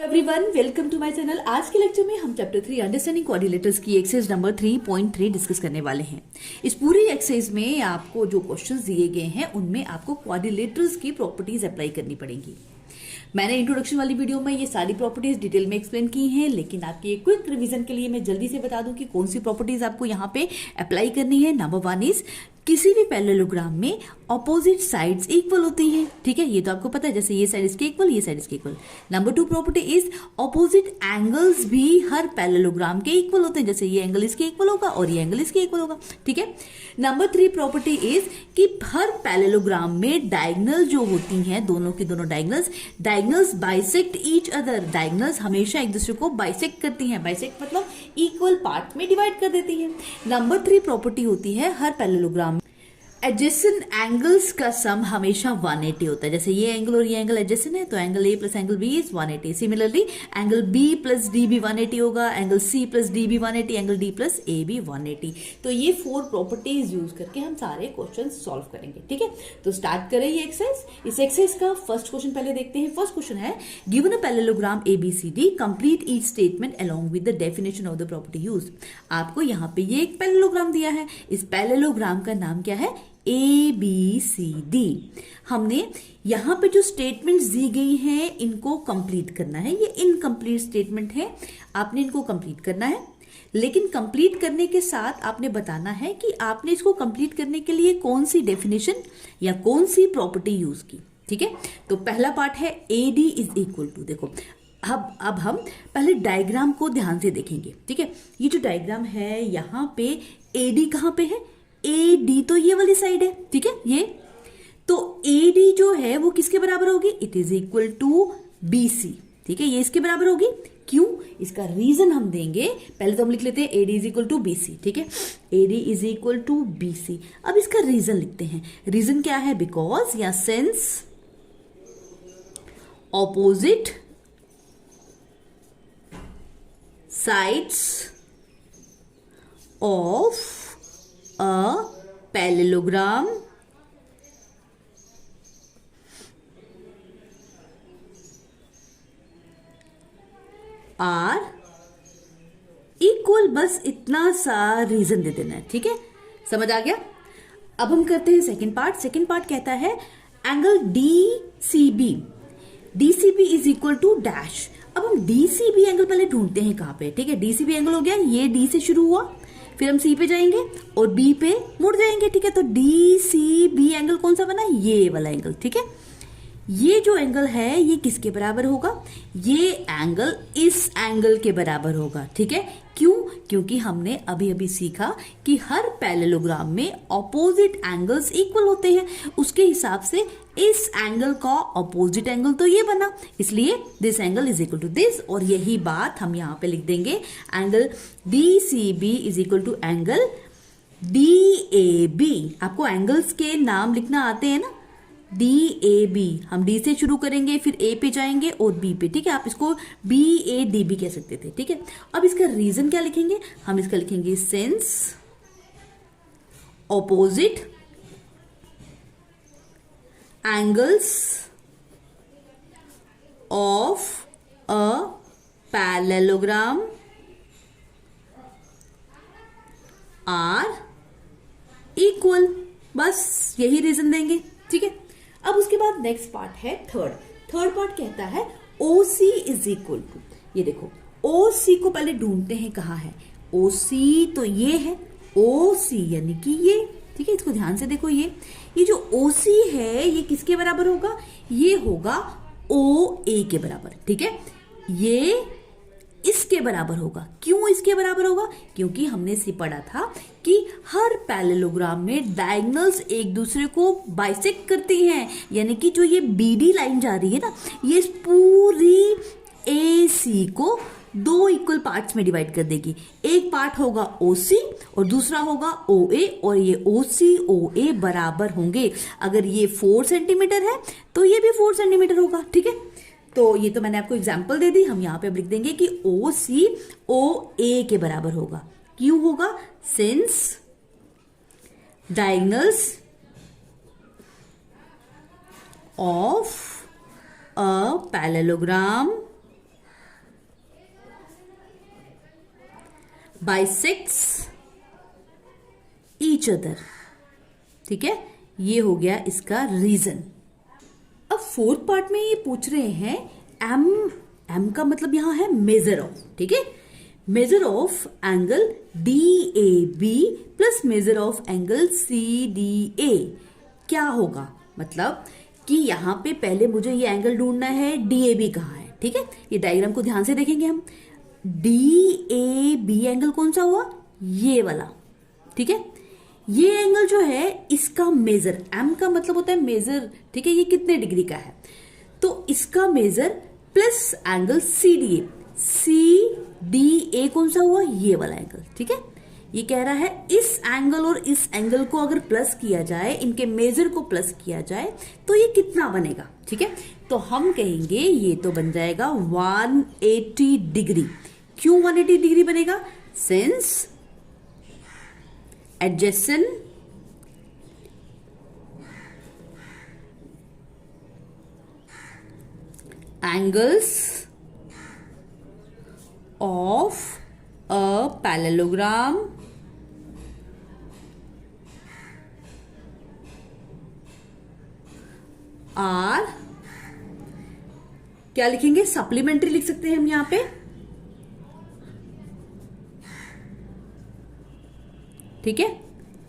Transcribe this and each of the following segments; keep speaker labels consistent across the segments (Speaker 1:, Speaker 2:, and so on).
Speaker 1: Everyone, welcome to my channel. आज के lecture में हम चैप्टर 3 अंडरस्टैंडिंग क्वाड्रिलेटरल्स की एक्सरसाइज नंबर 3.3 डिस्कस करने वाले हैं। इस पूरी एक्सरसाइज में आपको जो क्वेश्चंस दिए गए हैं उनमें आपको क्वाड्रिलेटरल्स की प्रॉपर्टीज अप्लाई करनी पड़ेंगी। मैंने इंट्रोडक्शन वाली वीडियो में ये सारी प्रॉपर्टीज डिटेल में एक्सप्लेन की हैं, लेकिन आपकी एक क्विक रिवीजन के लिए मैं जल्दी से बता दूं कि कौन सी प्रॉपर्टीज आपको यहाँ पे अप्लाई करनी है। नंबर 1 इज किसी भी पैरेललोग्राम में ऑपोजिट साइड्स इक्वल होती हैं। ठीक है, ये तो आपको पता है, जैसे ये साइड इसके इक्वल, ये साइड इसके equal. Number 2 property is opposite angles भी हर पैरेललोग्राम के इक्वल होते हैं, जैसे ये एंगल इसके इक्वल होगा और ये एंगल इसके इक्वल होगा। ठीक है। नंबर 3 प्रॉपर्टी इज कि हर पैरेललोग्राम में डायगोनल जो होती हैं, दोनों की दोनों diagonals bisect each other. Diagonals हमेशा एक दूसरे को बाइसेक्ट करती हैं। बाइसेक्ट मतलब इक्वल पार्ट में डिवाइड कर देती है। नंबर 3 प्रॉपर्टी होती है हर पैरेललोग्राम एडजेसेंट एंगल्स का सम हमेशा 180 होता है। जैसे ये एंगल और ये एंगल एडजेसेंट है तो angle A plus angle B is 180। Similarly angle B plus D भी 180 होगा, एंगल सी प्लस डी भी 180, एंगल डी प्लस ए भी 180। तो ये 4 प्रॉपर्टीज यूज करके हम सारे क्वेश्चन सॉल्व करेंगे। ठीक है, तो स्टार्ट करें ये एक्सरसाइज। इस एक्सरसाइज का फर्स्ट क्वेश्चन पहले देखते हैं। फर्स्ट क्वेश्चन है given a parallelogram ABCD, complete each statement along with the definition of the property use. आपको यहाँ पे ये एक पैरेललोग्राम दिया है। इस पैरेललोग्राम का नाम क्या है? ABCD। हमने यहां पे जो स्टेटमेंट्स दी गई हैं इनको कंप्लीट करना है। ये इनकम्प्लीट स्टेटमेंट है, आपने इनको कंप्लीट करना है। लेकिन कंप्लीट करने के साथ आपने बताना है कि आपने इसको कंप्लीट करने के लिए कौन सी डेफिनेशन या कौन सी प्रॉपर्टी यूज की। ठीक है, तो पहला पार्ट है AD इज इक्वल टू। देखो अब हम पहले डायग्राम को ध्यान से देखेंगे। ठीक है, ये जो डायग्राम है यहाँ पे AD कहाँ पे है? AD तो ये वाली साइड है। ठीक है, ये तो AD जो है वो किसके बराबर होगी? It is equal to BC। ठीक है, ये इसके बराबर होगी। क्यों? इसका रीजन हम देंगे। पहले तो हम लिख लेते हैं AD is equal to BC। ठीक है, AD is equal to BC। अब इसका रीजन लिखते हैं। रीजन क्या है? बिकॉज या since opposite sides of a parallelogram are equal। बस इतना सा रीजन दे देना है। ठीक है, समझ आ गया। अब हम करते हैं सेकंड पार्ट। सेकंड पार्ट कहता है angle DCB is equal to dash. अब हम DCB एंगल पहले ढूंढते हैं कहां पे। ठीक है, DCB एंगल हो गया, ये D से शुरू हुआ, फिर हम C पे जाएंगे और B पे मुड़ जाएंगे। ठीक है, तो DCB एंगल कौन सा बना? ये वाला एंगल। ठीक है, ये जो एंगल है ये किसके बराबर होगा? ये एंगल इस एंगल के बराबर होगा। ठीक है, क्यों? क्योंकि हमने अभी अभी सीखा कि हर पैरेललोग्राम में ऑपोजिट एंगल्स इक्वल होते हैं। उसके हिसाब से इस एंगल का ऑपोजिट एंगल तो ये बना, इसलिए this angle is equal to this. और यही बात हम यहां पे लिख देंगे, angle DCB is equal to angle DAB। आपको एंगल्स के नाम लिखना आते हैं ना? DAB, हम D से शुरू करेंगे, फिर A पे जाएंगे और B पे। ठीक है, आप इसको BAD भी कह सकते थे। ठीक है, अब इसका रीजन क्या लिखेंगे? हम इसका लिखेंगे since opposite angles of a parallelogram are equal. बस यही रीजन देंगे। ठीक है, अब उसके बाद नेक्स्ट पार्ट है थर्ड पार्ट कहता है OC इज इक्वल टू। ये देखो, OC को पहले ढूंढते हैं कहाँ है। OC तो ये है, OC यानी कि ये। ठीक है, इसको ध्यान से देखो। ये जो OC है ये किसके बराबर होगा? ये होगा OA के बराबर। ठीक है, ये इसके बराबर होगा। क्यों इसके बराबर होगा? क्योंकि हमने इसे पढ़ा था कि हर पैरेललोग्राम में डायगोनल्स एक दूसरे को बाइसेक्ट करती हैं। यानी कि जो ये BD लाइन जा रही है ना, ये पूरी AC को 2 इक्वल पार्ट्स में डिवाइड कर देगी। एक पार्ट होगा OC और दूसरा होगा OA, और ये OC OA बराबर होंगे। अगर ये 4 सेंटीमीटर है तो ये भी 4 सेंटीमीटर होगा। ठीक है, तो ये तो मैंने आपको एग्जाम्पल दे दी। हम यहां पे लिख देंगे कि OC OA के बराबर होगा। क्यों होगा? Since diagonals of a parallelogram bisects each other. ठीक है, ये हो गया इसका रीजन। अब फोर्थ पार्ट में ये पूछ रहे हैं एम, एम का मतलब यहां है मेजर ऑफ। ठीक है, measure of angle D A B plus measure of angle C D A क्या होगा। मतलब कि यहां पे पहले मुझे ये एंगल ढूंढना है, डी ए बी कहाँ है। ठीक है, ये डायग्राम को ध्यान से देखेंगे हम। डी ए बी एंगल कौन सा हुआ, ये वाला। ठीक है, ये एंगल जो है इसका मेजर, एम का मतलब होता है मेजर। ठीक है, ये कितने डिग्री का है, तो इसका measure plus angle C D A. C D A कौन सा हुआ, ये वाला एंगल। ठीक है, ये कह रहा है इस एंगल और इस एंगल को अगर प्लस किया जाए, इनके मेजर को प्लस किया जाए तो ये कितना बनेगा। ठीक है, तो हम कहेंगे ये तो बन जाएगा 180 डिग्री। क्यों 180 डिग्री बनेगा, since adjacent angles of a parallelogram are, क्या लिखेंगे, सप्लीमेंट्री लिख सकते हैं हम यहां पे। ठीक है,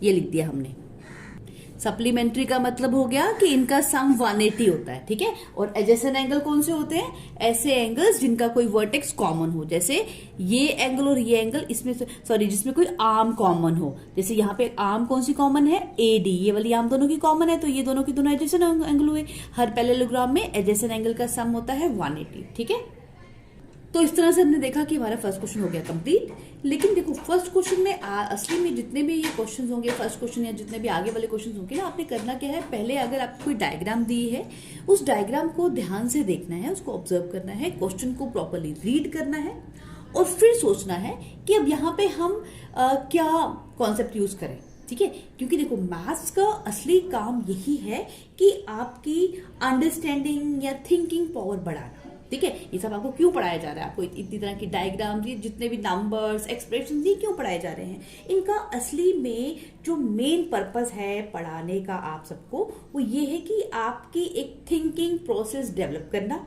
Speaker 1: ये लिख दिया हमने। सप्लीमेंट्री का मतलब हो गया कि इनका सम 180 होता है। ठीक है, और एडजेसेंट एंगल कौन से होते हैं, ऐसे एंगल्स जिनका कोई वर्टेक्स कॉमन हो। जैसे ये एंगल और ये एंगल, इसमें सॉरी जिसमें कोई आर्म कॉमन हो। जैसे यहाँ पे आर्म कौन सी कॉमन है, ए डी, ये वाली आर्म दोनों की कॉमन है, तो ये दोनों की दोनों एडजेसेंट एंगल हुए। हर पैरेललोग्राम में एडजेसेंट एंगल का सम होता है 180। ठीक है, तो इस तरह से हमने देखा कि हमारा फर्स्ट क्वेश्चन हो गया कंप्लीट। लेकिन देखो फर्स्ट क्वेश्चन में असली में जितने भी ये क्वेश्चन होंगे, फर्स्ट क्वेश्चन या जितने भी आगे वाले क्वेश्चन होंगे ना, आपने करना क्या है, पहले अगर आपको कोई डायग्राम दी है, उस डायग्राम को ध्यान से देखना है, उसको ऑब्जर्व करना है, क्वेश्चन को प्रॉपरली रीड करना है और फिर सोचना है कि अब यहाँ पे हम क्या कॉन्सेप्ट यूज करें। ठीक है, क्योंकि देखो मैथ्स का असली काम यही है कि आपकी अंडरस्टैंडिंग या थिंकिंग पावर बढ़ाना। ठीक है, ये सब आपको क्यों पढ़ाया जा रहा है, आपको इतनी तरह की डायग्राम, ये जितने भी नंबर्स, एक्सप्रेशन, ये क्यों पढ़ाए जा रहे हैं। इनका असली में जो मेन पर्पस है पढ़ाने का आप सबको, वो ये है कि आपकी एक थिंकिंग प्रोसेस डेवलप करना,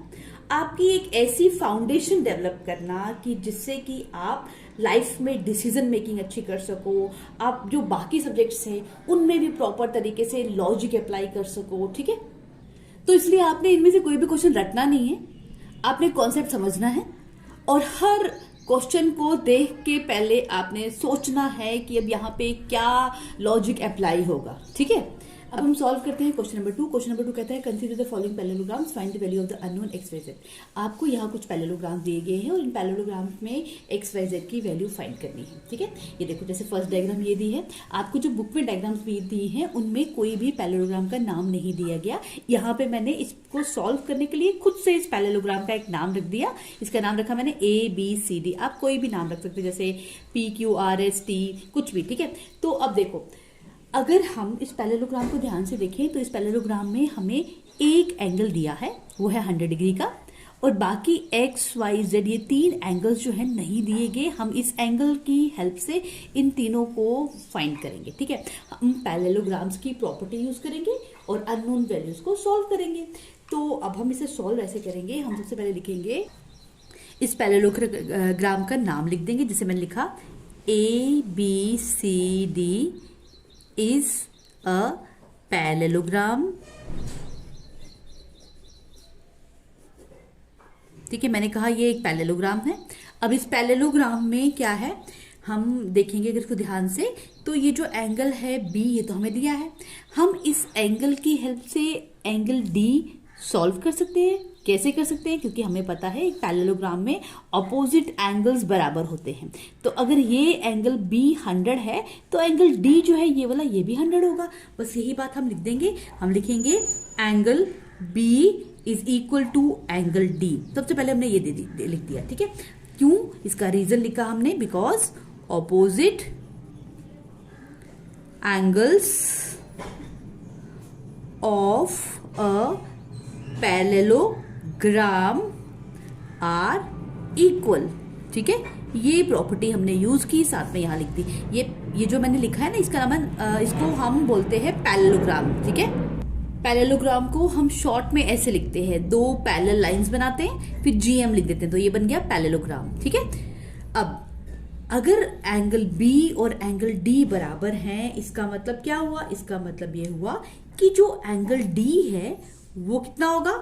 Speaker 1: आपकी एक ऐसी फाउंडेशन डेवलप करना कि जिससे कि आप लाइफ में डिसीजन मेकिंग अच्छी कर सको, आप जो बाकी सब्जेक्ट्स हैं उनमें भी प्रॉपर तरीके से लॉजिक अप्लाई कर सको। ठीक है, तो इसलिए आपने इनमें से कोई भी क्वेश्चन रटना नहीं है, आपने कॉन्सेप्ट समझना है और हर क्वेश्चन को देख के पहले आपने सोचना है कि अब यहाँ पे क्या लॉजिक अप्लाई होगा। ठीक है, अब हम सॉल्व करते हैं क्वेश्चन नंबर 2। क्वेश्चन नंबर 2 कहता है consider the following parallelograms, find the value of the unknown x y z. आपको यहाँ कुछ पैरेललोग्राम दिए गए हैं और इन पैरेललोग्राम्स में एक्स वाई जेड की वैल्यू फाइंड करनी है। ठीक है, ये देखो जैसे फर्स्ट डायग्राम ये दी है, आपको जो बुक में डायग्राम्स भी दी हैं उनमें कोई भी पैरेललोग्राम का नाम नहीं दिया गया। यहाँ पे मैंने इसको सॉल्व करने के लिए खुद से इस पैरेललोग्राम का एक नाम रख दिया। इसका नाम रखा मैंने ABCD। आप कोई भी नाम रख सकते हैं, जैसे PQRST, कुछ भी। ठीक है, तो अब देखो अगर हम इस पैरेललोग्राम को ध्यान से देखें तो इस पैरेललोग्राम में हमें एक एंगल दिया है, वो है 100 डिग्री का, और बाकी एक्स वाई जेड ये तीन एंगल्स जो है नहीं दिए गए। हम इस एंगल की हेल्प से इन तीनों को फाइंड करेंगे। ठीक है, हम पैरेललोग्राम्स की प्रॉपर्टी यूज करेंगे और अननोन वैल्यूज को सॉल्व करेंगे। तो अब हम इसे सॉल्व ऐसे करेंगे, हम सबसे पहले लिखेंगे इस पैरेललोग्राम का नाम लिख देंगे, जिसे मैंने लिखा ABCD is a parallelogram। ठीक है, मैंने कहा ये एक पैरेललोग्राम है। अब इस पैरेललोग्राम में क्या है, हम देखेंगे अगर इसको ध्यान से, तो ये जो एंगल है B, ये तो हमें दिया है। हम इस एंगल की हेल्प से एंगल D सॉल्व कर सकते हैं। कैसे कर सकते हैं, क्योंकि हमें पता है एक पैरेललोग्राम में अपोजिट एंगल्स बराबर होते हैं। तो अगर ये एंगल B 100 है तो एंगल D जो है ये वाला, ये भी 100 होगा। बस यही बात हम लिख देंगे। हम लिखेंगे angle B is equal to angle D। सबसे पहले हमने ये लिख दिया। ठीक है, क्यों, इसका रीजन लिखा हमने, because opposite angles of a parallelogram are equal. ठीक है, ये प्रॉपर्टी हमने यूज की, साथ में यहाँ लिख दी। ये जो मैंने लिखा है ना, इसका नाम इसको हम बोलते हैं पैरेललोग्राम। ठीक है, पैरेललोग्राम को हम शॉर्ट में ऐसे लिखते हैं, दो पैरेलल लाइंस बनाते हैं फिर जीएम लिख देते हैं, तो ये बन गया पैरेललोग्राम। ठीक है, अब अगर एंगल बी और एंगल डी बराबर हैं, इसका मतलब क्या हुआ? इसका मतलब ये हुआ कि जो एंगल डी है वो कितना होगा?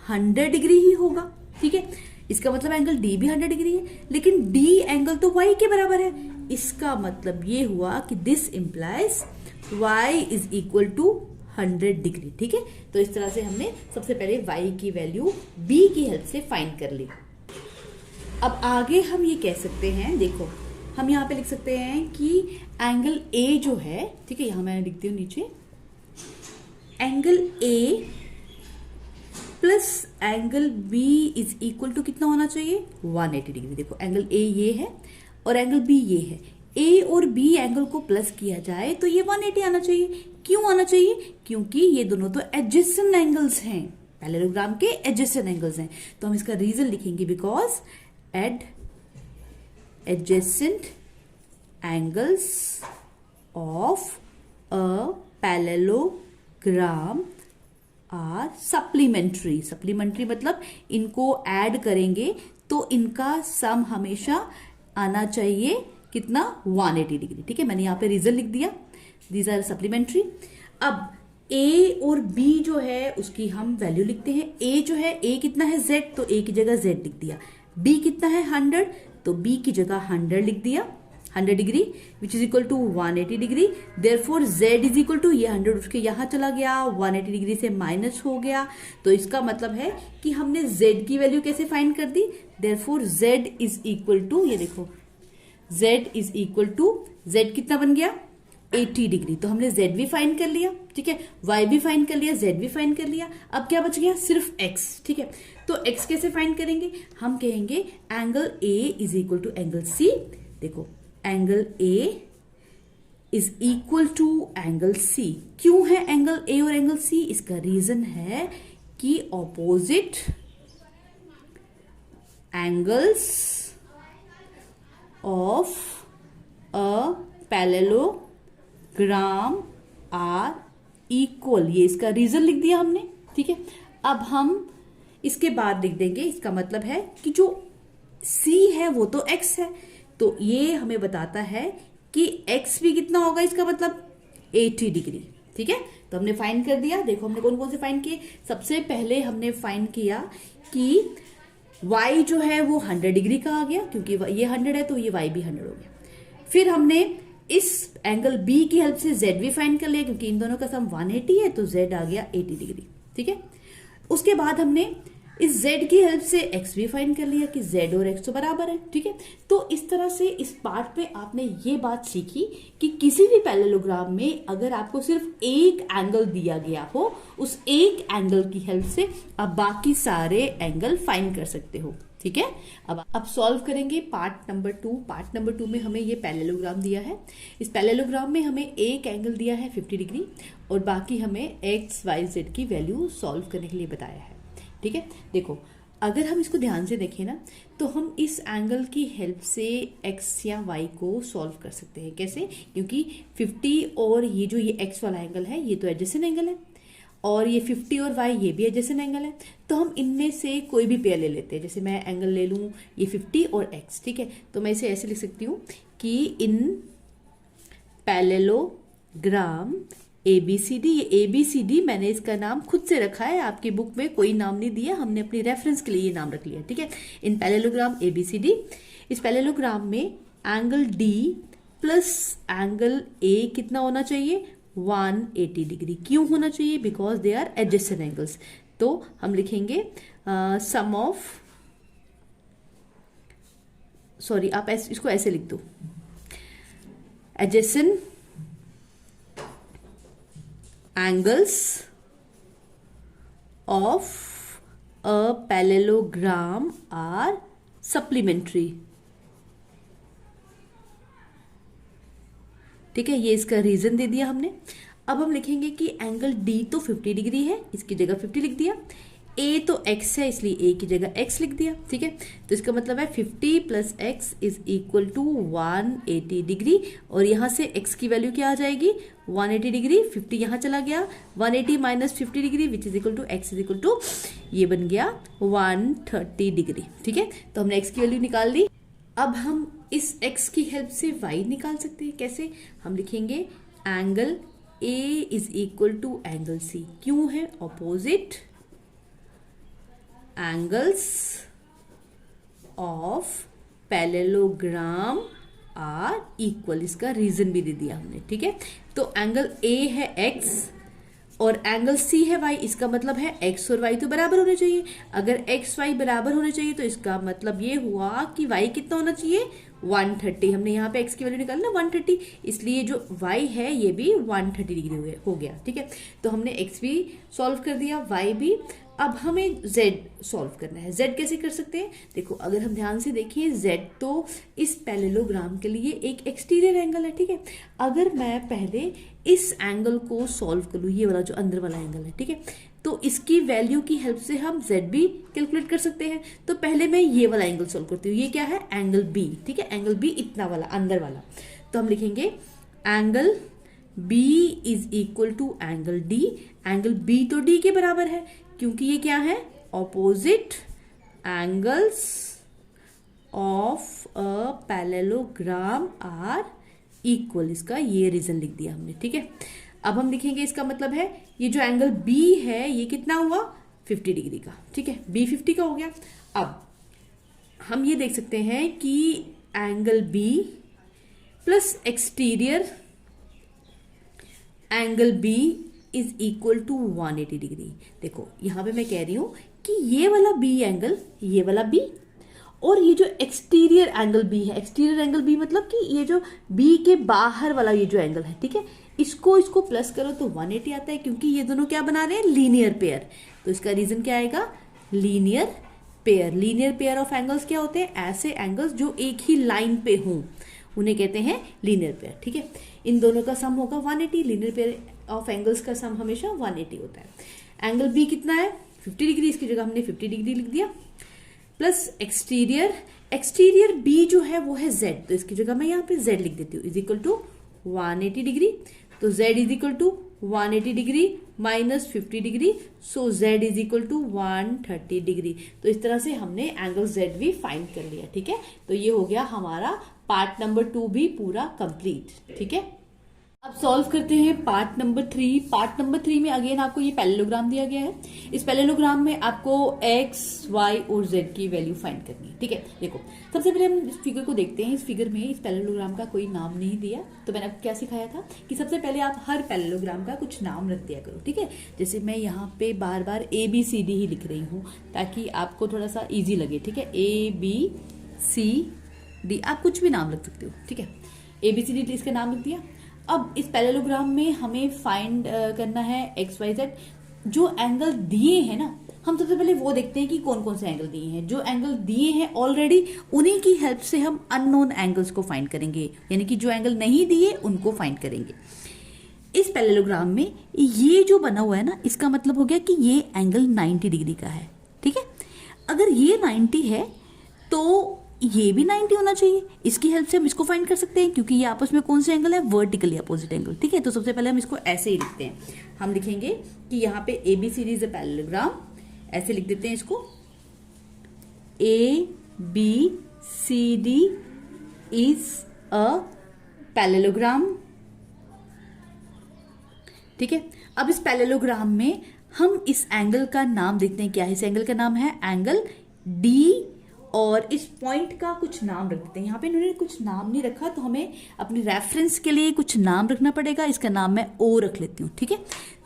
Speaker 1: 100 डिग्री ही होगा। ठीक है, इसका मतलब एंगल डी भी 100 डिग्री है, लेकिन डी एंगल तो वाई के बराबर है। इसका मतलब ये हुआ कि this implies y is equal to 100 degree. ठीक है, तो इस तरह से हमने सबसे पहले y की वैल्यू b की हेल्प से फाइंड कर ली। अब आगे हम ये कह सकते हैं, देखो हम यहाँ पे लिख सकते हैं कि एंगल a जो है, ठीक है, यहां मैं लिखती हूँ नीचे, angle a plus angle b is equal to कितना होना चाहिए? 180 डिग्री। देखो एंगल a ये है और एंगल b ये है, a और b एंगल को प्लस किया जाए तो ये 180 आना चाहिए। क्यों आना चाहिए? क्योंकि ये दोनों तो एडजेसेंट एंगल्स हैं, पैरेललोग्राम के एडजेसेंट एंगल्स हैं। तो हम इसका रीजन लिखेंगे, because adjacent angles of a parallelogram are supplementary. Supplementary मतलब इनको ऐड करेंगे तो इनका सम हमेशा आना चाहिए कितना? 180 डिग्री। ठीक है, मैंने यहाँ पे रीजन लिख दिया, दीज आर सप्लीमेंट्री। अब a और b जो है उसकी हम वैल्यू लिखते हैं। a जो है, a कितना है? z, तो a की जगह z लिख दिया। b कितना है? 100, तो b की जगह 100 लिख दिया, 100 degree which is equal to 180 degree. Therefore z is equal to, ये 100 उसके यहाँ चला गया, 180 डिग्री से माइनस हो गया, तो इसका मतलब है कि हमने z की वैल्यू कैसे फाइंड कर दी? Therefore z is equal to, ये देखो z is equal to, z कितना बन गया? 80 डिग्री। तो हमने z भी फाइंड कर लिया, ठीक है, y भी फाइंड कर लिया, z भी फाइंड कर लिया। अब क्या बच गया? सिर्फ x। ठीक है, तो x कैसे फाइंड करेंगे? हम कहेंगे angle a is equal to angle c। देखो angle a is equal to angle c। क्यों है एंगल a और एंगल c? इसका रीजन है कि opposite angles of a parallelogram are equal, ये इसका रीजन लिख दिया हमने। ठीक है, अब हम इसके बाद लिख देंगे, इसका मतलब है कि जो c है वो तो x है, तो ये हमें बताता है कि x भी कितना होगा, इसका मतलब 80 डिग्री। ठीक है, तो हमने फाइंड कर दिया। देखो हमने कौन कौन से फाइंड किए? सबसे पहले हमने फाइंड किया कि y जो है वो 100 डिग्री का आ गया, क्योंकि ये 100 है तो ये y भी 100 हो गया। फिर हमने इस एंगल b की हेल्प से z भी फाइंड कर लिया, क्योंकि इन दोनों का सम 180 है तो z आ गया 80 डिग्री। ठीक है, उसके बाद हमने इस z की हेल्प से x भी फाइंड कर लिया कि z और x तो बराबर है। ठीक है, तो इस तरह से इस पार्ट में आपने ये बात सीखी कि किसी भी पैरेललोग्राम में अगर आपको सिर्फ एक एंगल दिया गया हो, उस एक एंगल की हेल्प से आप बाकी सारे एंगल फाइंड कर सकते हो। ठीक है, अब सॉल्व करेंगे पार्ट नंबर 2। पार्ट नंबर 2 में हमें ये पैरेललोग्राम दिया है। इस पैरेललोग्राम में हमें एक एंगल दिया है 50 डिग्री और बाकी हमें x, y, z की वैल्यू सॉल्व करने के लिए बताया है। ठीक है, देखो अगर हम इसको ध्यान से देखें ना, तो हम इस एंगल की हेल्प से x या y को सॉल्व कर सकते हैं। कैसे? क्योंकि 50 और ये जो ये x वाला एंगल है ये तो एडजेसेंट एंगल है, और ये 50 और y ये भी एडजेसेंट एंगल है, तो हम इनमें से कोई भी पेयर ले लेते हैं। जैसे मैं एंगल ले लूँ ये 50 और x। ठीक है, तो मैं इसे ऐसे लिख सकती हूँ कि इन पैरेललोग्राम ABCD, ये ABCD मैंने इसका नाम खुद से रखा है, आपकी बुक में कोई नाम नहीं दिया, हमने अपनी रेफरेंस के लिए ये नाम रख लिया। ठीक है, इन पैरेललोग्राम ABCD, इस पैरेललोग्राम में angle D plus angle A कितना होना चाहिए? 180 डिग्री। क्यों होना चाहिए? Because they are adjacent angles. तो हम लिखेंगे सम ऑफ, सॉरी आप इसको ऐसे लिख दो, adjacent angles of a parallelogram are supplementary। ठीक है, ये इसका रीजन दे दिया हमने। अब हम लिखेंगे कि एंगल D तो 50 डिग्री है, इसकी जगह 50 लिख दिया। ए तो x है इसलिए ए की जगह x लिख दिया, ठीक है। तो इसका मतलब है 50 plus x is equal to 180 degree, और यहाँ से x की वैल्यू क्या आ जाएगी 180 डिग्री, 50 यहाँ चला गया, 180 minus 50 degree which is equal to x is equal to ये बन गया 130 डिग्री, ठीक है। तो हमने x की वैल्यू निकाल ली। अब हम इस x की हेल्प से y निकाल सकते हैं। कैसे? हम लिखेंगे angle A is equal to angle C। क्यों है? Opposite angles of parallelogram are equal, इसका रीजन भी दे दिया हमने, ठीक है। तो एंगल A है x और एंगल C है y, इसका मतलब है x और y तो बराबर होने चाहिए। अगर x y बराबर होने चाहिए तो इसका मतलब ये हुआ कि y कितना होना चाहिए 130। हमने यहाँ पे x की वैल्यू निकाली ना 130, इसलिए जो y है ये भी 130 डिग्री हो गया, ठीक है। तो हमने x भी सॉल्व कर दिया, y भी। अब हमें z सॉल्व करना है। z कैसे कर सकते हैं? देखो अगर हम ध्यान से देखिए, z तो इस पैरेललोग्राम के लिए एक एक्सटीरियर एंगल है, ठीक है। अगर मैं पहले इस एंगल को सॉल्व कर लूँ, ये वाला जो अंदर वाला एंगल है, ठीक है, तो इसकी वैल्यू की हेल्प से हम z भी कैलकुलेट कर सकते हैं। तो पहले मैं ये वाला एंगल सॉल्व करती हूँ। ये क्या है? एंगल b, ठीक है। एंगल b इतना वाला अंदर वाला। तो हम लिखेंगे angle b is equal to angle d। Angle b तो d के बराबर है क्योंकि ये क्या है? Opposite angles of a parallelogram are equal, इसका ये रीजन लिख दिया हमने, ठीक है। अब हम लिखेंगे इसका मतलब है ये जो एंगल B है ये कितना हुआ 50 डिग्री का, ठीक है। B 50 का हो गया। अब हम ये देख सकते हैं कि angle B plus exterior angle B is equal to 180 degree. देखो यहां पे मैं कह रही हूं कि ये वाला B एंगल, ये वाला B और ये जो एक्सटीरियर एंगल B है, एक्सटीरियर एंगल B मतलब कि ये जो B के बाहर वाला ये जो एंगल है, ठीक है, इसको प्लस करो तो 180 आता है क्योंकि ये दोनों क्या बना रहे हैं? Linear pair. तो इसका रीजन क्या आएगा? Linear pair. Linear pair of angles क्या होते हैं? ऐसे एंगल्स जो एक ही लाइन पे हों उन्हें कहते हैं लीनियर पेयर, ठीक है। इन दोनों का सम होगा 180। लीनियर पेयर ऑफ एंगल्स का सम हमेशा 180 होता है। एंगल B कितना है? 50 डिग्री, इसकी जगह हमने 50 डिग्री लिख दिया, प्लस एक्सटीरियर B जो है वो है Z, तो इसकी जगह मैं यहाँ पे Z लिख देती हूँ, इज इक्वल टू 180 डिग्री। तो Z is equal to 180 degree minus 50 degree, so Z is equal to 130 degree. तो इस तरह से हमने एंगल Z भी फाइंड कर लिया, ठीक है। तो ये हो गया हमारा पार्ट नंबर 2 भी पूरा कंप्लीट, ठीक है। अब सॉल्व करते हैं पार्ट नंबर 3। पार्ट नंबर 3 में अगेन आपको ये पैरेललोग्राम दिया गया है। इस पैरेललोग्राम में आपको x, y और z की वैल्यू फाइंड करनी है, ठीक है। देखो सबसे पहले हम इस फिगर को देखते हैं। इस फिगर में इस पैरेललोग्राम का कोई नाम नहीं दिया, तो मैंने आपको क्या सिखाया था कि सबसे पहले आप हर पैरेललोग्राम का कुछ नाम रख दिया करो, ठीक है। जैसे मैं यहाँ पे बार बार ABCD ही लिख रही हूँ ताकि आपको थोड़ा सा ईजी लगे, ठीक है। ABCD आप कुछ भी नाम रख सकते हो, ठीक है। ABCD इसका नाम लिख दिया। अब इस पैरेललोग्राम में हमें फाइंड करना है एक्स वाई जेड। जो एंगल दिए हैं ना, हम सबसे पहले वो देखते हैं कि कौन कौन से एंगल दिए हैं। जो एंगल दिए हैं ऑलरेडी उन्हीं की हेल्प से हम अननोन एंगल्स को फाइंड करेंगे, यानी कि जो एंगल नहीं दिए उनको फाइंड करेंगे। इस पैरेललोग्राम में ये जो बना हुआ है ना, इसका मतलब हो गया कि ये एंगल 90 डिग्री का है, ठीक है। अगर ये 90 है तो ये भी 90 होना चाहिए। इसकी हेल्प से हम इसको फाइंड कर सकते हैं क्योंकि ये आपस में कौन से एंगल है? वर्टिकली अपोजिट एंगल, ठीक है। तो सबसे पहले हम इसको ऐसे ही लिखते हैं। हम लिखेंगे कि यहाँ पे ABCD इज अ पैरेललोग्राम, ऐसे लिख देते हैं इसको। ABCD इज अ पैरेललोग्राम, ठीक है। अब इस पैरेललोग्राम में हम इस एंगल का नाम देखते हैं क्या है। इस एंगल का नाम है एंगल D और इस पॉइंट का कुछ नाम रख देते हैं। यहाँ पे इन्होंने कुछ नाम नहीं रखा तो हमें अपनी रेफरेंस के लिए कुछ नाम रखना पड़ेगा। इसका नाम मैं O रख लेती हूँ, ठीक है।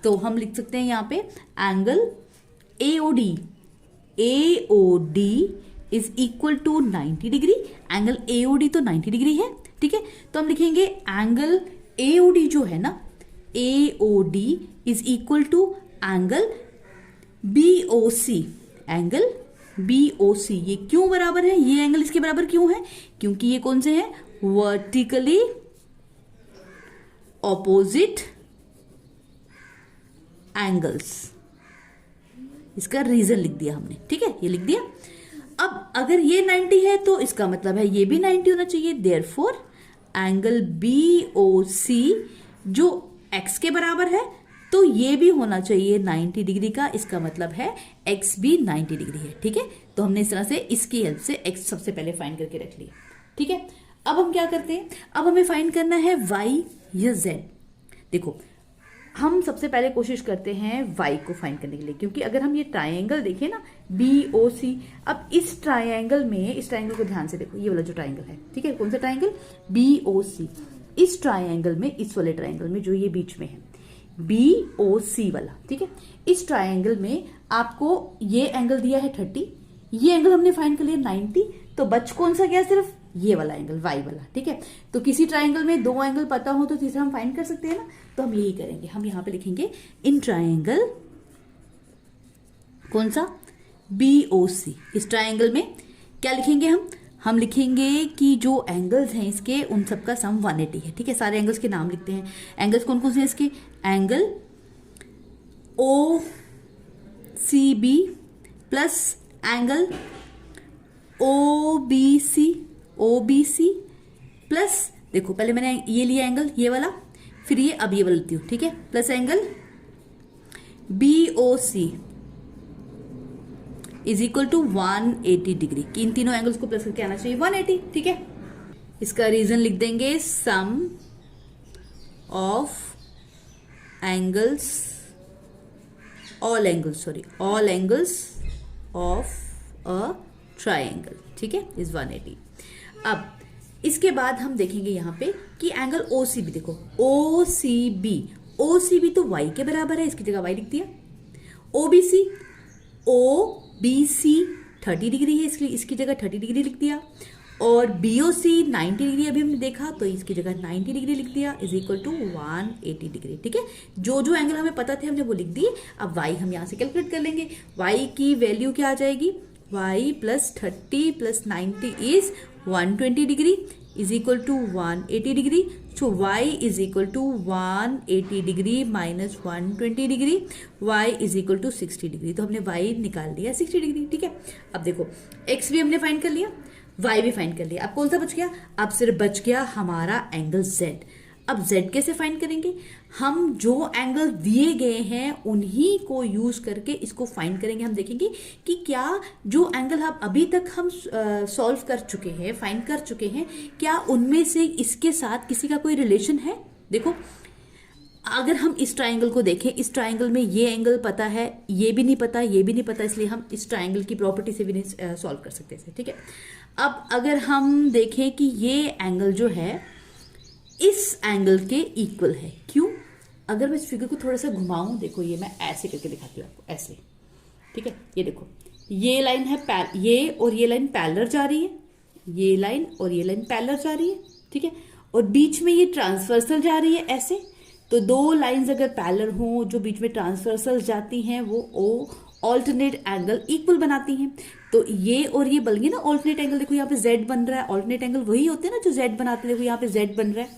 Speaker 1: तो हम लिख सकते हैं यहाँ पे angle AOD is equal to 90 degree. Angle AOD तो 90 डिग्री है, ठीक है। तो हम लिखेंगे एंगल AOD जो है ना, AOD is equal to angle BOC। Angle BOC ये क्यों बराबर है? ये एंगल इसके बराबर क्यों है? क्योंकि ये कौन से हैं? वर्टिकली ऑपोजिट एंगल्स, इसका रीजन लिख दिया हमने, ठीक है, ये लिख दिया। अब अगर ये 90 है तो इसका मतलब है ये भी 90 होना चाहिए। देयरफॉर एंगल BOC जो x के बराबर है तो ये भी होना चाहिए 90 डिग्री का। इसका मतलब है x भी 90 डिग्री है, ठीक है। तो हमने इस तरह से इसकी हेल्प से x सबसे पहले फाइंड करके रख लिया, ठीक है। अब हम क्या करते हैं, अब हमें फाइंड करना है y या z। देखो हम सबसे पहले कोशिश करते हैं y को फाइंड करने के लिए, क्योंकि अगर हम ये ट्राइंगल देखें ना BOC, अब इस ट्राइंगल में, इस ट्राइंगल को ध्यान से देखो, ये वाला जो ट्राइंगल है, ठीक है, कौन सा ट्राइंगल, BOC। इस ट्राइंगल में, इस वाले ट्राइंगल में जो ये बीच में है BOC वाला, ठीक है, इस ट्राइंगल में आपको ये एंगल दिया है 30, ये एंगल हमने फाइंड कर लिया 90, तो बच कौन सा गया, सिर्फ ये वाला एंगल y वाला, ठीक है। तो किसी ट्राइंगल में 2 एंगल पता हो तो तीसरा हम फाइंड कर सकते हैं ना, तो हम यही करेंगे। हम यहां पे लिखेंगे इन ट्राइंगल कौन सा BOC, इस ट्राइंगल में क्या लिखेंगे हम लिखेंगे कि जो एंगल्स हैं इसके उन सबका सम 180 है, ठीक है। सारे एंगल्स के नाम लिखते हैं। एंगल्स कौन कौन से हैं इसके, angle OCB plus angle OBC plus, देखो पहले मैंने ये लिया एंगल, ये वाला, फिर ये, अब ये वाला लेती हूँ, ठीक है, plus angle BOC is equal to 180 degree. इन तीनों एंगल्स को प्लस करके आना चाहिए 180, ठीक है। इसका रीजन लिख देंगे sum of angles, all angles of a triangle, ठीक है, इज 180। अब इसके बाद हम देखेंगे यहां पे कि एंगल OCB, देखो OCB तो y के बराबर है, इसकी जगह y लिख दिया। OBC 30 डिग्री है, इसलिए इसकी जगह 30 डिग्री लिख दिया। और BOC 90 डिग्री अभी हमने देखा, तो इसकी जगह 90 डिग्री लिख दिया, इज इक्वल टू 180 डिग्री, ठीक है। जो जो एंगल हमें पता थे हमने वो लिख दिए। अब y हम यहां से कैलकुलेट कर लेंगे। y की वैल्यू क्या आ जाएगी, y plus 30 plus 90 is 120 degree is equal to 180 degree. So y is equal to 180 degree minus 120 degree, y is equal to 60 degree. तो हमने y निकाल लिया 60 डिग्री, ठीक है। अब देखो x भी हमने फाइंड कर लिया, y भी फाइंड कर लिया। अब कौन सा बच गया, अब सिर्फ बच गया हमारा एंगल z। अब z कैसे फाइंड करेंगे, हम जो एंगल दिए गए हैं उन्हीं को यूज करके इसको फाइंड करेंगे। हम देखेंगे कि क्या जो एंगल हम अभी तक हम सॉल्व कर चुके हैं, फाइंड कर चुके हैं, क्या उनमें से इसके साथ किसी का कोई रिलेशन है। देखो अगर हम इस ट्राइंगल को देखें, इस ट्राइंगल में ये एंगल पता है, ये भी नहीं पता, ये भी नहीं पता, इसलिए हम इस ट्राइंगल की प्रॉपर्टी से भी नहीं सॉल्व कर सकते थे, ठीक है। अब अगर हम देखें कि ये एंगल जो है इस एंगल के इक्वल है, क्यों, अगर मैं इस फिगर को थोड़ा सा घुमाऊं, देखो ये मैं ऐसे करके दिखाती हूँ आपको, ऐसे, ठीक है। ये देखो ये लाइन है, ये और ये लाइन पैरेलल जा रही है, ये लाइन और ये लाइन पैरेलल जा रही है, ठीक है। और बीच में ये ट्रांसवर्सल जा रही है ऐसे। तो दो लाइंस अगर पैरेलल हो जो बीच में ट्रांसवर्सल जाती हैं वो ऑल्टरनेट एंगल इक्वल बनाती हैं। तो ये और ये बन गए ना ऑल्टरनेट एंगल। देखो यहाँ पे z बन रहा है, ऑल्टरनेट एंगल वही होते हैं ना जो z बनाते हैं। देखो यहाँ पे z बन रहा है,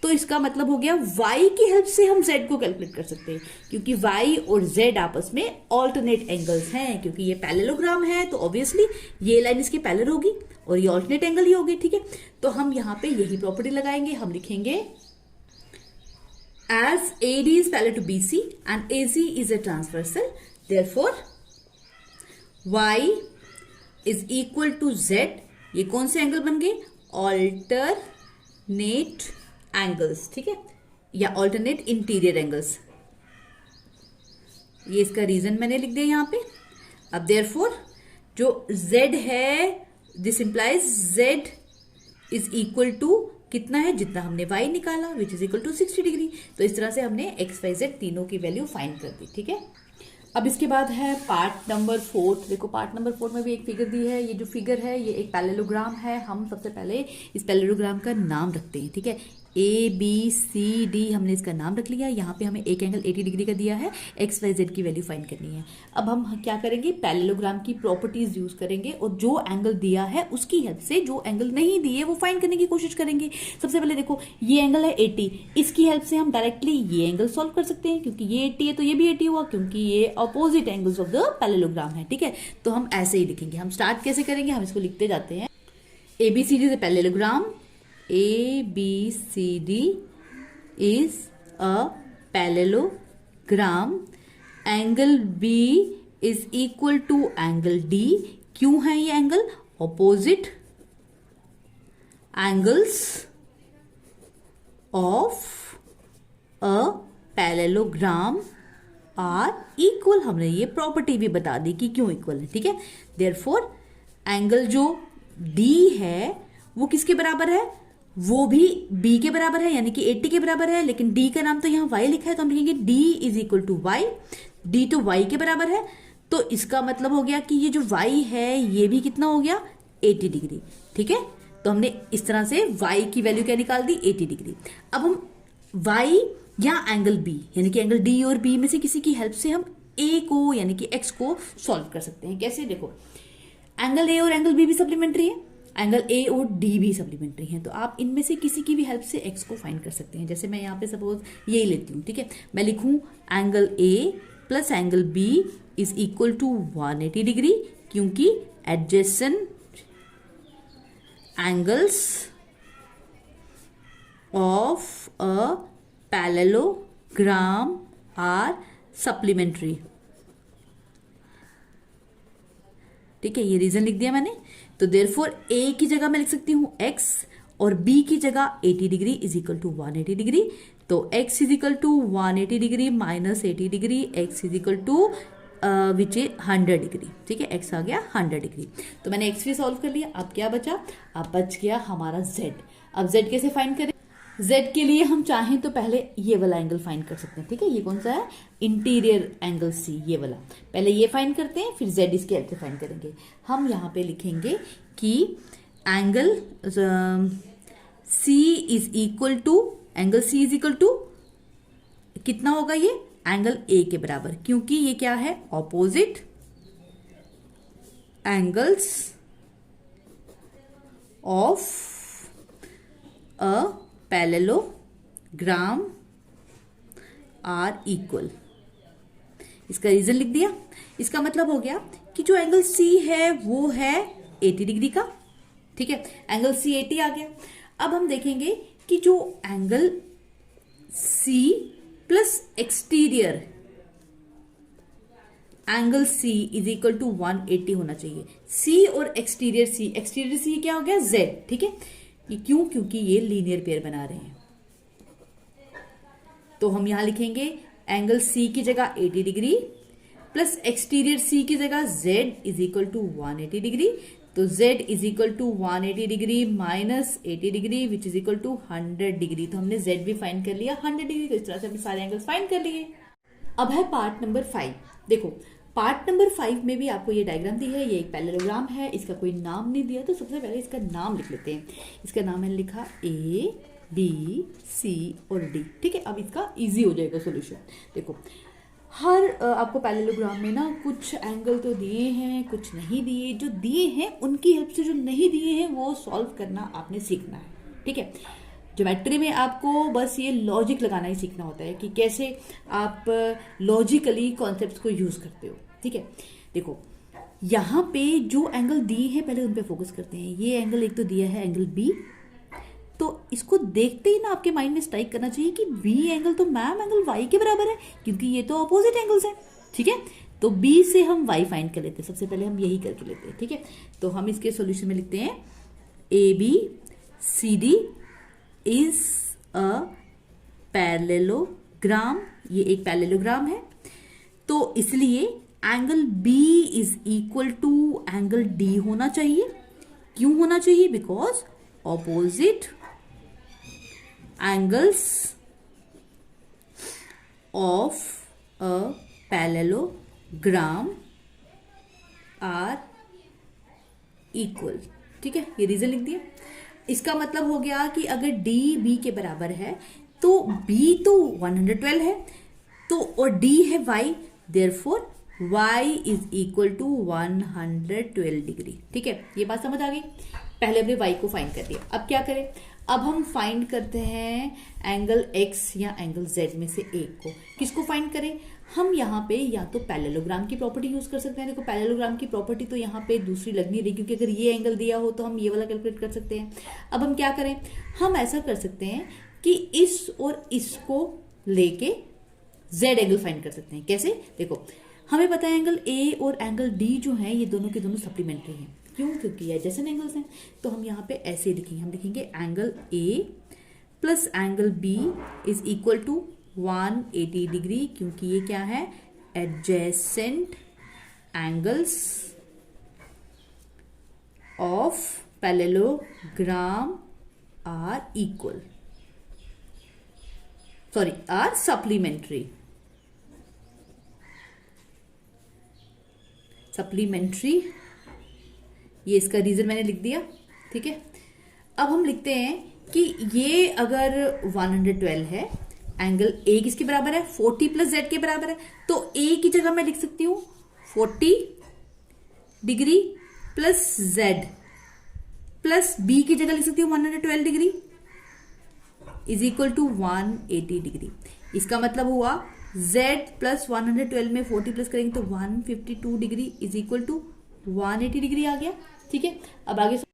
Speaker 1: तो इसका मतलब हो गया y की हेल्प से हम z को कैलकुलेट कर सकते हैं, क्योंकि y और z आपस में ऑल्टरनेट एंगल्स हैं। क्योंकि ये पैरेललोग्राम है तो ऑब्वियसली ये लाइन इसके पैरेलल होगी और ये ऑल्टरनेट एंगल ही होगी, ठीक है। तो हम यहाँ पे यही प्रॉपर्टी लगाएंगे। हम लिखेंगे as AD is parallel to BC and AC is a transversal, therefore y is equal to z। ये कौन से एंगल बन गए, ऑल्टरनेट एंगल्स, ठीक है, या ऑल्टरनेट इंटीरियर एंगल्स। ये इसका रीजन मैंने लिख दिया यहाँ पे। अब देयरफॉर जो z है, this implies z is equal to कितना है, जितना हमने y निकाला, which is equal to 60 degree. तो इस तरह से हमने x, y, z तीनों की वैल्यू फाइंड कर दी, ठीक है। अब इसके बाद है पार्ट नंबर 4। देखो पार्ट नंबर 4 में भी एक फिगर दी है। ये जो फिगर है ये एक पैरेललोग्राम है। हम सबसे पहले इस पैरेललोग्राम का नाम रखते हैं, ठीक है। ए बी सी डी हमने इसका नाम रख लिया। यहाँ पे हमें एक एंगल 80 डिग्री का दिया है, एक्स वाई जेड की वैल्यू फाइंड करनी है। अब हम क्या करेंगे, पैरेललोग्राम की प्रॉपर्टीज यूज करेंगे और जो एंगल दिया है उसकी हेल्प से जो एंगल नहीं दिए वो फाइंड करने की कोशिश करेंगे। सबसे पहले देखो ये एंगल है 80, इसकी हेल्प से हम डायरेक्टली ये एंगल सॉल्व कर सकते हैं, क्योंकि ये 80 है तो ये भी 80 हुआ, क्योंकि ये opposite angles of the parallelogram है। ठीक है, तो हम ऐसे ही लिखेंगे। हम स्टार्ट कैसे करेंगे, हम इसको लिखते जाते हैं। ABCD is a parallelogram. ABCD is a parallelogram. Angle B is equal to angle D. क्यों है ये angle? Opposite angles of a parallelogram are equal. हमने ये प्रॉपर्टी भी बता दी कि क्यों इक्वल है। ठीक है, therefore एंगल जो D है वो किसके बराबर है, वो भी B के बराबर है, यानी कि 80 के बराबर है। लेकिन D का नाम तो यहाँ Y लिखा है तो हम लिखेंगे D is equal to Y। D तो Y के बराबर है, तो इसका मतलब हो गया कि ये जो Y है ये भी कितना हो गया, 80 डिग्री। ठीक है, तो हमने इस तरह से Y की वैल्यू क्या निकाल दी, 80 डिग्री। अब हम Y या एंगल B यानी कि एंगल D और B में से किसी की हेल्प से हम A को यानी कि X को सॉल्व कर सकते हैं। कैसे, देखो एंगल ए और एंगल बी भी सप्लीमेंट्री है, एंगल ए और डी भी सप्लीमेंट्री है, तो आप इनमें से किसी की भी हेल्प से एक्स को फाइंड कर सकते हैं। जैसे मैं यहाँ पे सपोज यही लेती हूँ। ठीक है, मैं लिखूं angle A plus angle B is equal to 180 degree, क्योंकि adjacent angles of a parallelogram are supplementary. ठीक है, ये रीजन लिख दिया मैंने। तो देयरफॉर ए की जगह मैं लिख सकती हूँ x और b की जगह 80 degree is equal to 180 degree. तो x is equal to 180 degree minus 80 degree, x is equal to which is 100 degree. ठीक है, x आ गया 100 डिग्री। तो मैंने x भी सॉल्व कर लिया। अब क्या बचा, अब बच गया हमारा z। अब z कैसे फाइंड करें, z के लिए हम चाहें तो पहले ये वाला एंगल फाइंड कर सकते हैं। ठीक है, ये कौन सा है, इंटीरियर एंगल C, ये वाला। पहले ये फाइंड करते हैं, फिर z इसके हेल्प से फाइंड करेंगे। हम यहाँ पे लिखेंगे कि angle C is equal to, angle C is equal to कितना होगा, ये एंगल A के बराबर, क्योंकि ये क्या है, opposite angles of a parallelogram are equal. इसका रीजन लिख दिया। इसका मतलब हो गया कि जो एंगल C है वो है 80 डिग्री का। ठीक है, एंगल C 80 आ गया। अब हम देखेंगे कि जो angle C plus exterior angle C is equal to 180 होना चाहिए। C और एक्सटीरियर C क्या हो गया, Z। ठीक है, ये क्यों, क्योंकि ये लीनियर पेयर बना रहे हैं। तो हम यहां लिखेंगे एंगल C की जगह 80 डिग्री प्लस एक्सटीरियर C की जगह Z is equal to 180 degree. तो Z is equal to 180 degree minus 80 degree which is equal to 100 degree. तो हमने Z भी फाइंड कर लिया 100 डिग्री। तो इस तरह से हमने सारे एंगल्स फाइंड कर लिए। अब है पार्ट नंबर 5। देखो पार्ट नंबर 5 में भी आपको ये डायग्राम दी है, ये एक पैरेललोग्राम है, इसका कोई नाम नहीं दिया, तो सबसे पहले इसका नाम लिख लेते हैं। इसका नाम है लिखा A B C और D। ठीक है, अब इसका इजी हो जाएगा सॉल्यूशन। देखो हर आपको पैरेललोग्राम में ना कुछ एंगल तो दिए हैं, कुछ नहीं दिए। जो दिए हैं उनकी हेल्प से जो नहीं दिए हैं वो सॉल्व करना आपने सीखना है। ठीक है, ज्योमेट्री में आपको बस ये लॉजिक लगाना ही सीखना होता है कि कैसे आप लॉजिकली कॉन्सेप्ट्स को यूज करते हो। ठीक है, देखो यहाँ पे जो एंगल दिए हैं पहले उन पे फोकस करते हैं। ये एंगल एक तो दिया है एंगल B, तो इसको देखते ही ना आपके माइंड में स्ट्राइक करना चाहिए कि B एंगल तो मैम एंगल Y के बराबर है, क्योंकि ये तो अपोजिट एंगल्स हैं। ठीक है, तो B से हम Y फाइंड कर लेते हैं। सबसे पहले हम यही करके लेते हैं। ठीक है, तो हम इसके सॉल्यूशन में लिखते हैं ABCD इज अ पैरेललोग्राम। ये एक पैरेललोग्राम है, तो इसलिए angle B is equal to angle D होना चाहिए। क्यों होना चाहिए, because opposite angles of a parallelogram are equal. ठीक है, ये रीजन लिख दिया। इसका मतलब हो गया कि अगर डी बी के बराबर है तो बी तो 112 है, तो और डी है y, therefore y is equal to 112 degree. ठीक है, ये बात समझ आ गई। पहले हमने y को फाइंड कर दिया, अब क्या करें, अब हम फाइंड करते हैं एंगल x या एंगल z में से एक को। किसको फाइंड करें, हम यहाँ पे या तो पैरेललोग्राम की प्रॉपर्टी यूज कर सकते हैं। देखो पैरेललोग्राम की प्रॉपर्टी तो यहाँ पे दूसरी लग नहीं रही, क्योंकि अगर ये एंगल दिया हो तो हम ये वाला कैलकुलेट कर सकते हैं। अब हम क्या करें, हम ऐसा कर सकते हैं कि इस और इसको लेके z एंगल फाइंड कर सकते हैं। कैसे, देखो हमें पता है एंगल ए और एंगल डी जो है ये दोनों के दोनों सप्लीमेंट्री हैं। क्यों, क्योंकि ये एडजेसेंट एंगल्स हैं। तो हम यहाँ पे ऐसे लिखेंगे, हम लिखेंगे angle A plus angle B is equal to 180 degree, क्योंकि ये क्या है, adjacent angles of parallelogram are equal, sorry are supplementary, supplementary, ये इसका रीजन मैंने लिख दिया। ठीक है, अब हम लिखते हैं कि ये अगर 112 है, एंगल ए किसके बराबर है, 40 प्लस जेड के बराबर है, तो ए की जगह मैं लिख सकती हूं 40 degree plus z, plus B की जगह लिख सकती हूँ 112 degree is equal to 180 degree. इसका मतलब हुआ z प्लस 112 में 40 प्लस करेंगे तो 152 degree is equal to 180 degree आ गया। ठीक है, अब आगे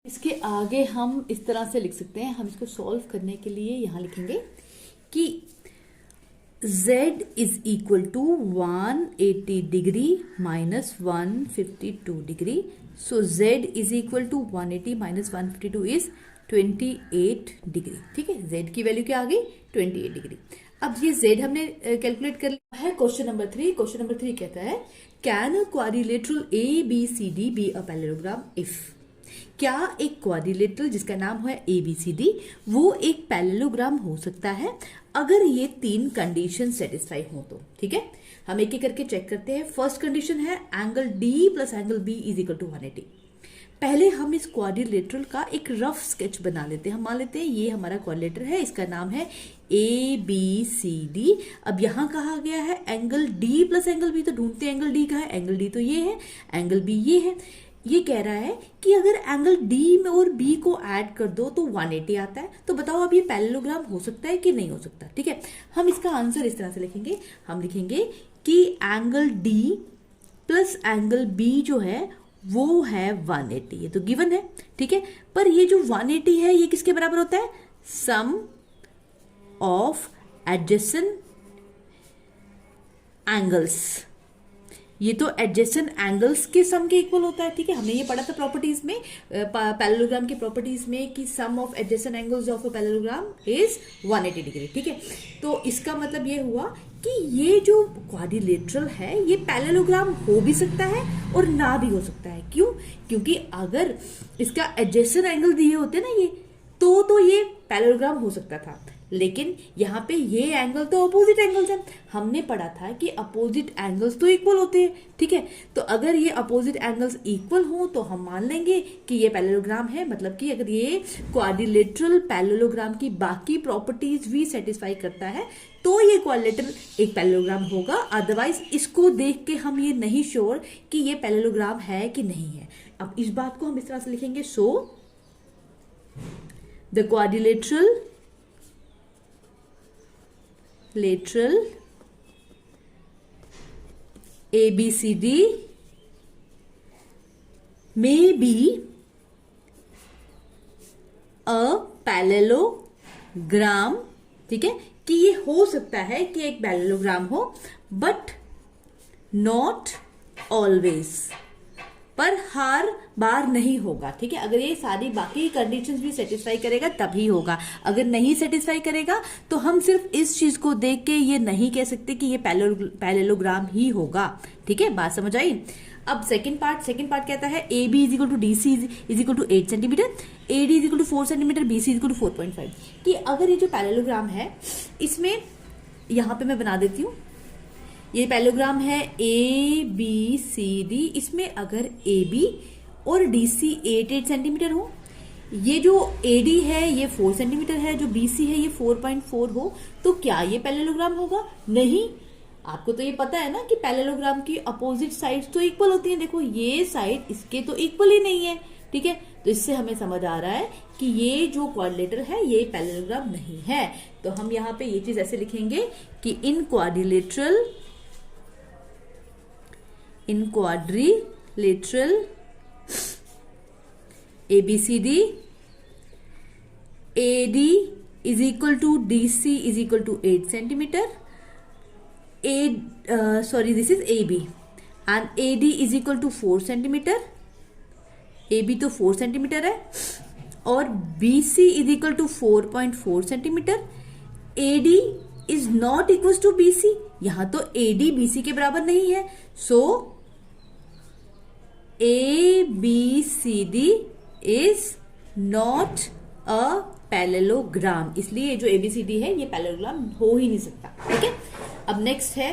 Speaker 1: इसके आगे हम इस तरह से लिख सकते हैं, हम इसको सॉल्व करने के लिए यहां लिखेंगे कि z is equal to 180 degree minus 152 degree, so z is equal to 180 minus 152 is 28 degree. ठीक है, z की वैल्यू क्या आ गई, 28 डिग्री। अब ये z हमने कैलकुलेट कर लिया है। क्वेश्चन नंबर 3, क्वेश्चन नंबर 3 कहता है can a quadrilateral A B C D be a parallelogram if, क्या एक क्वाड्रिलेटरल जिसका नाम है ABCD वो एक पैरेललोग्राम हो सकता है अगर ये 3 कंडीशन सेटिस्फाई हो तो। ठीक है, हम एक एक करके चेक करते हैं। फर्स्ट कंडीशन है angle D plus angle B is equal to 180। पहले हम इस क्वाड्रिलेटरल का एक रफ स्केच बना लेते हैं। हम मान लेते हैं ये हमारा क्वाड्रिलेटर है, इसका नाम है ABCD। अब यहां कहा गया है angle D plus angle B, तो ढूंढते हैं एंगल D कहा है, एंगल D तो ये है, एंगल B ये है। ये कह रहा है कि अगर एंगल D में और B को ऐड कर दो तो 180 आता है। तो बताओ अब ये पैरेललोग्राम हो सकता है कि नहीं हो सकता। ठीक है, हम इसका आंसर इस तरह से लिखेंगे, हम लिखेंगे कि angle D plus angle B जो है वो है 180, ये तो गिवन है। ठीक है, पर ये जो 180 है ये किसके बराबर होता है, सम ऑफ एडजेसेंट एंगल्स, ये तो एडजेसेंट एंगल्स के सम के इक्वल होता है। ठीक है, हमने ये पढ़ा था प्रॉपर्टीज में, पैरेललोग्राम की प्रॉपर्टीज में कि sum of adjacent angles of a parallelogram is 180 degree. ठीक है, तो इसका मतलब ये हुआ कि ये जो क्वाड्रिलेटरल है ये पैरेललोग्राम हो भी सकता है और ना भी हो सकता है। क्यों, क्योंकि अगर इसका एडजेसेंट एंगल दिए होते ना ये तो ये पैरेललोग्राम हो सकता था, लेकिन यहाँ पे ये एंगल तो अपोजिट एंगल्स हैं। हमने पढ़ा था कि अपोजिट एंगल्स तो इक्वल होते हैं, ठीक है। तो अगर ये अपोजिट एंगल्स इक्वल हो तो हम मान लेंगे कि ये पैरेललोग्राम है। मतलब कि अगर ये क्वाड्रिलेटरल पैरेललोग्राम की बाकी प्रॉपर्टीज भी सेटिस्फाई करता है तो ये क्वाड्रिलेटरल एक पैरेललोग्राम होगा। अदरवाइज इसको देख के हम ये नहीं श्योर कि ये पैरेललोग्राम है कि नहीं है। अब इस बात को हम इस तरह से लिखेंगे, so the quadrilateral ABCD may be a parallelogram, ठीक है, कि ये हो सकता है कि एक पैरेललोग्राम हो, बट नॉट ऑलवेज, पर हर बार नहीं होगा, ठीक है। अगर ये सारी बाकी कंडीशंस भी सेटिस्फाई करेगा तभी होगा। अगर नहीं सेटिस्फाई करेगा तो हम सिर्फ इस चीज को देख के ये नहीं कह सकते कि ये पैरेललोग्राम ही होगा, ठीक है। बात समझ आई। अब सेकंड पार्ट कहता है A B is equal to D C is equal to 8 centimetre, A D is equal to 4 centimetre, B C is equal to 4.5। कि अगर ये जो पैरेललोग्राम है इसमें यहां पे मैं बना देती हूं, ये पैरेललोग्राम है ए बी सी डी। इसमें अगर ए बी और डी सी 8 सेंटीमीटर हो, ये जो ए डी है ये 4 सेंटीमीटर है, जो बी सी है ये 4.4 हो, तो क्या ये पैरेललोग्राम होगा? नहीं। आपको तो ये पता है ना कि पैरेललोग्राम की अपोजिट साइड्स तो इक्वल होती हैं। देखो ये साइड इसके तो इक्वल ही नहीं है, ठीक है। तो इससे हमें समझ आ रहा है कि ये जो क्वाड्रिलेटरल है ये पैरेललोग्राम नहीं है। तो हम यहाँ पे ये चीज ऐसे लिखेंगे कि इन quadrilateral ABCD AD is equal to DC is equal to 8 centimeter. This is AB and AD is equal to 4 centimeter. AB तो 4 सेंटीमीटर है और BC is equal to 4.4 centimetre. AD is not equals to BC. यहां तो AD BC के बराबर नहीं है. So ABCD is not a parallelogram. इसलिए जो ABCD है ये पैरेललोग्राम हो ही नहीं सकता, ठीक है। अब नेक्स्ट है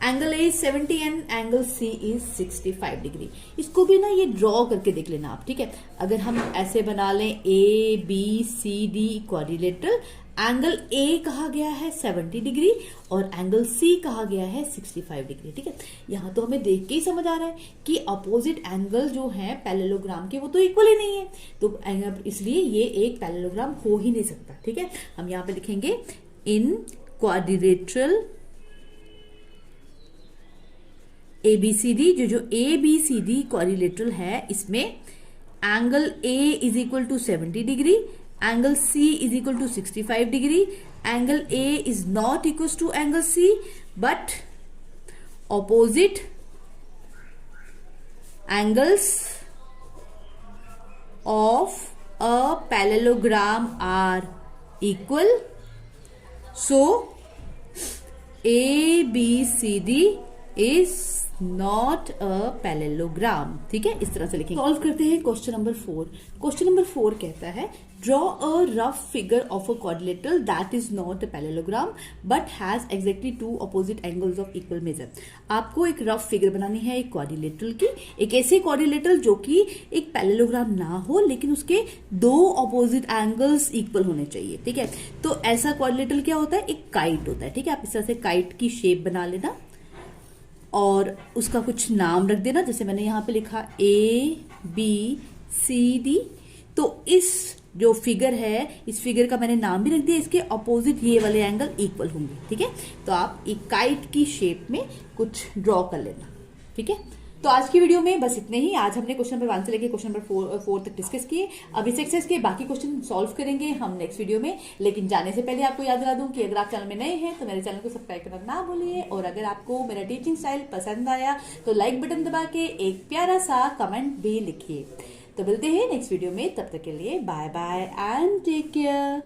Speaker 1: angle A 70 and angle C is 65 degree. इसको भी ना ये ड्रॉ करके देख लेना आप, ठीक है। अगर हम ऐसे बना लें ABCD क्वाड्रिलेटरल, एंगल A कहा गया है 70 डिग्री और एंगल C कहा गया है 65 डिग्री, ठीक है। यहां तो हमें देख के ही समझ आ रहा है कि अपोजिट एंगल जो है पैरेललोग्राम के वो तो इक्वल ही नहीं है, तो इसलिए ये एक पैरेललोग्राम हो ही नहीं सकता, ठीक है। हम यहां पे लिखेंगे इन क्वाड्रिलेटरल ABCD, जो ABCD क्वाड्रिलेटरल है इसमें angle A is equal to 70 degree, angle C is equal to 65 degree, angle A is not equal to angle C, but opposite angles of a parallelogram are equal, so ABCD is not a parallelogram, ठीक है। इस तरह से लिखेंगे। Solve करते हैं question number 4। Question number 4 कहता है draw a rough figure of a quadrilateral that is not a parallelogram but has exactly 2 opposite angles of equal major. आपको एक रफ फिगर बनानी है एक क्वाड्रिलेटरल की, एक ऐसे क्वाड्रिलेटरल जो कि एक पैरेललोग्राम ना हो लेकिन उसके 2 अपोजिट एंगल्स इक्वल होने चाहिए, ठीक है। तो ऐसा क्वाड्रिलेटरल क्या होता है? एक काइट होता है, ठीक है। आप इस तरह से काइट की शेप बना लेना और उसका कुछ नाम रख देना, जैसे मैंने यहां पे लिखा ABCD। तो इस जो फिगर है इस फिगर का मैंने नाम भी रख दिया, इसके अपोजिट ये वाले एंगल इक्वल होंगे, ठीक है। तो आप एक काइट की शेप में कुछ ड्रॉ कर लेना, ठीक है। तो आज की वीडियो में बस इतने ही। आज हमने क्वेश्चन नंबर 1 से लेकर क्वेश्चन नंबर 4 तक डिस्कस किए। अब इस एक्सरसाइज के बाकी क्वेश्चन सॉल्व करेंगे हम नेक्स्ट वीडियो में। लेकिन जाने से पहले आपको याद दिला दूं कि अगर आप चैनल में नए हैं तो मेरे चैनल को सब्सक्राइब करना ना भूलिए, और अगर आपको मेरा टीचिंग स्टाइल पसंद आया तो लाइक बटन दबा के एक प्यारा सा कमेंट भी लिखिए। तो मिलते हैं नेक्स्ट वीडियो में, तब तक के लिए bye bye and take care.